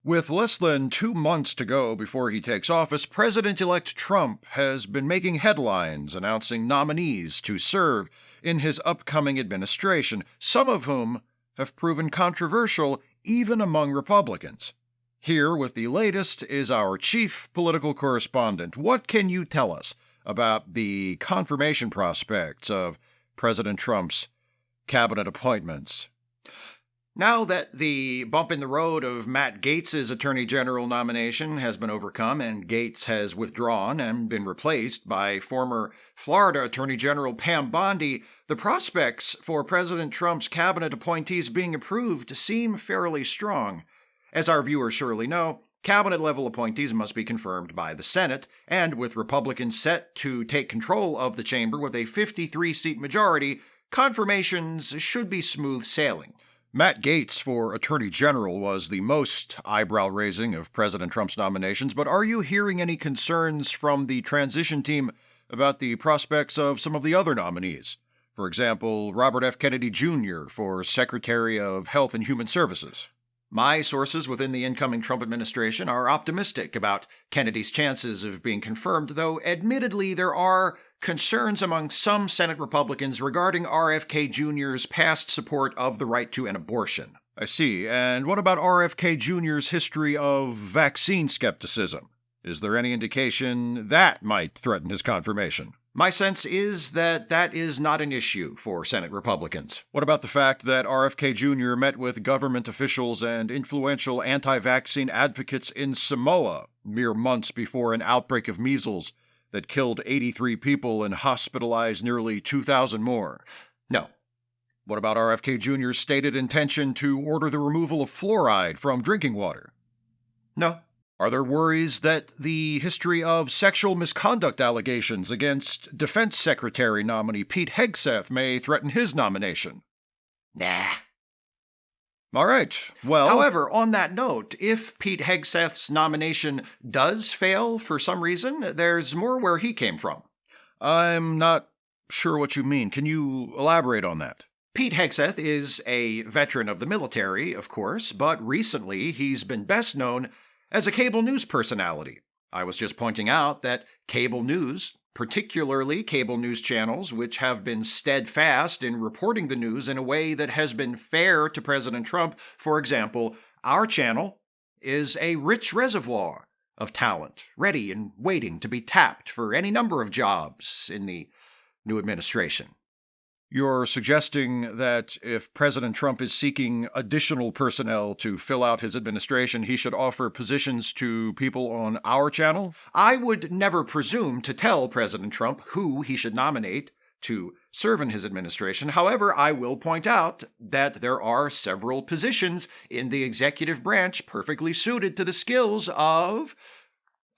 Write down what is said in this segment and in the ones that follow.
With less than 2 months to go before he takes office, President-elect Trump has been making headlines announcing nominees to serve in his upcoming administration, some of whom have proven controversial even among Republicans. Here with the latest is our chief political correspondent. What can you tell us about the confirmation prospects of President Trump's cabinet appointments? Now that the bump in the road of Matt Gaetz's Attorney General nomination has been overcome and Gaetz has withdrawn and been replaced by former Florida Attorney General Pam Bondi, the prospects for President Trump's cabinet appointees being approved seem fairly strong. As our viewers surely know, cabinet-level appointees must be confirmed by the Senate, and with Republicans set to take control of the chamber with a 53-seat majority, confirmations should be smooth sailing. Matt Gaetz for Attorney General was the most eyebrow-raising of President Trump's nominations, but are you hearing any concerns from the transition team about the prospects of some of the other nominees? For example, Robert F. Kennedy Jr. for Secretary of Health and Human Services. My sources within the incoming Trump administration are optimistic about Kennedy's chances of being confirmed, though admittedly there are concerns among some Senate Republicans regarding RFK Jr.'s past support of the right to an abortion. I see. And what about RFK Jr.'s history of vaccine skepticism? Is there any indication that might threaten his confirmation? My sense is that that is not an issue for Senate Republicans. What about the fact that RFK Jr. met with government officials and influential anti-vaccine advocates in Samoa mere months before an outbreak of measles that killed 83 people and hospitalized nearly 2,000 more? No. What about RFK Jr.'s stated intention to order the removal of fluoride from drinking water? No. Are there worries that the history of sexual misconduct allegations against Defense Secretary nominee Pete Hegseth may threaten his nomination? Nah. All right, well... However, on that note, if Pete Hegseth's nomination does fail for some reason, there's more where he came from. I'm not sure what you mean. Can you elaborate on that? Pete Hegseth is a veteran of the military, of course, but recently he's been best known as a cable news personality. I was just pointing out that cable news, particularly cable news channels which have been steadfast in reporting the news in a way that has been fair to President Trump, for example, our channel is a rich reservoir of talent, ready and waiting to be tapped for any number of jobs in the new administration. You're suggesting that if President Trump is seeking additional personnel to fill out his administration, he should offer positions to people on our channel? I would never presume to tell President Trump who he should nominate to serve in his administration. However, I will point out that there are several positions in the executive branch perfectly suited to the skills of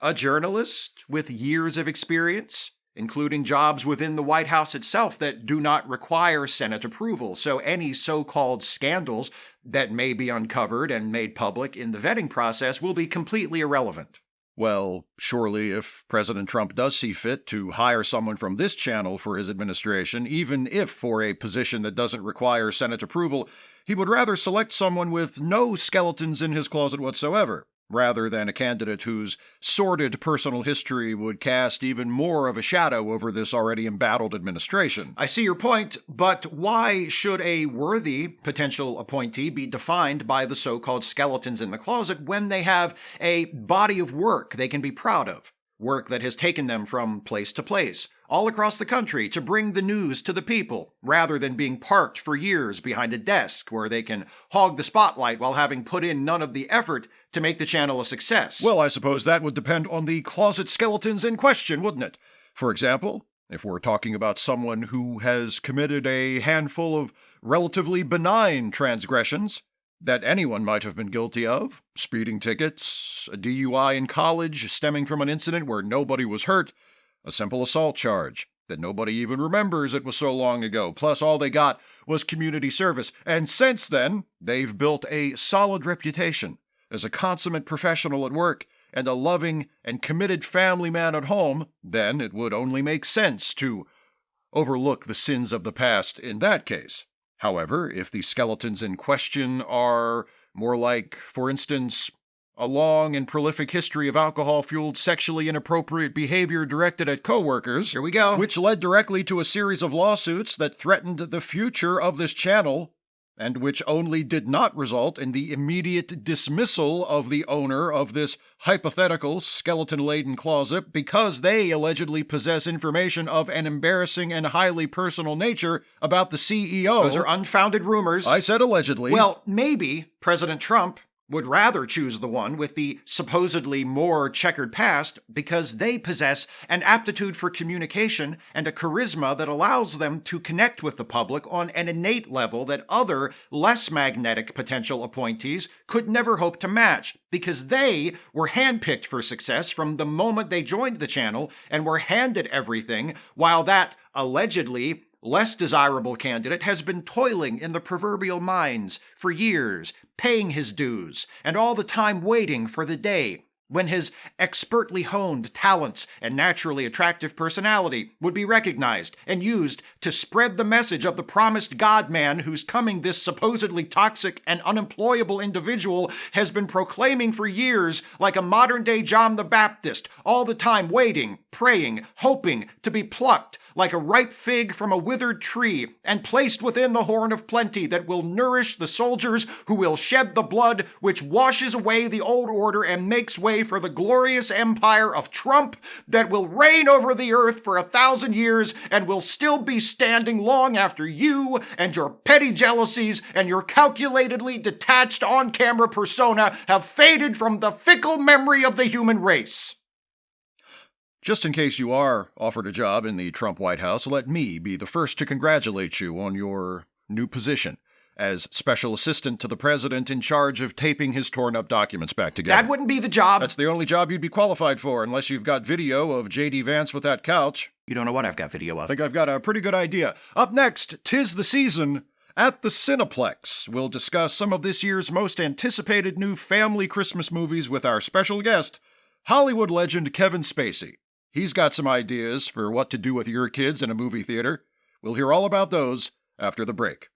a journalist with years of experience, including jobs within the White House itself that do not require Senate approval. So any so-called scandals that may be uncovered and made public in the vetting process will be completely irrelevant. Well, surely if President Trump does see fit to hire someone from this channel for his administration, even if for a position that doesn't require Senate approval, he would rather select someone with no skeletons in his closet whatsoever, rather than a candidate whose sordid personal history would cast even more of a shadow over this already embattled administration. I see your point, but why should a worthy potential appointee be defined by the so-called skeletons in the closet when they have a body of work they can be proud of? Work that has taken them from place to place, all across the country, to bring the news to the people, rather than being parked for years behind a desk where they can hog the spotlight while having put in none of the effort to make the channel a success. Well, I suppose that would depend on the closet skeletons in question, wouldn't it? For example, if we're talking about someone who has committed a handful of relatively benign transgressions that anyone might have been guilty of, speeding tickets, a DUI in college stemming from an incident where nobody was hurt, a simple assault charge that nobody even remembers it was so long ago, plus all they got was community service, and since then, they've built a solid reputation as a consummate professional at work and a loving and committed family man at home, then it would only make sense to overlook the sins of the past in that case. However, if the skeletons in question are more like, for instance, a long and prolific history of alcohol-fueled sexually inappropriate behavior directed at coworkers. Here we go. Which led directly to a series of lawsuits that threatened the future of this channel, and which only did not result in the immediate dismissal of the owner of this hypothetical skeleton-laden closet because they allegedly possess information of an embarrassing and highly personal nature about the CEO. Those are unfounded rumors. I said allegedly. Well, maybe President Trump would rather choose the one with the supposedly more checkered past because they possess an aptitude for communication and a charisma that allows them to connect with the public on an innate level that other, less magnetic potential appointees could never hope to match, because they were handpicked for success from the moment they joined the channel and were handed everything, while that allegedly less desirable candidate has been toiling in the proverbial mines for years, paying his dues, and all the time waiting for the day when his expertly honed talents and naturally attractive personality would be recognized and used to spread the message of the promised God-man whose coming this supposedly toxic and unemployable individual has been proclaiming for years like a modern-day John the Baptist, all the time waiting, praying, hoping to be plucked like a ripe fig from a withered tree, and placed within the horn of plenty that will nourish the soldiers who will shed the blood which washes away the old order and makes way for the glorious empire of Trump that will reign over the earth for 1,000 years and will still be standing long after you and your petty jealousies and your calculatedly detached on-camera persona have faded from the fickle memory of the human race. Just in case you are offered a job in the Trump White House, let me be the first to congratulate you on your new position as special assistant to the president in charge of taping his torn-up documents back together. That wouldn't be the job. That's the only job you'd be qualified for, unless you've got video of J.D. Vance with that couch. You don't know what I've got video of. I think I've got a pretty good idea. Up next, 'tis the season at the Cineplex. We'll discuss some of this year's most anticipated new family Christmas movies with our special guest, Hollywood legend Kevin Spacey. He's got some ideas for what to do with your kids in a movie theater. We'll hear all about those after the break.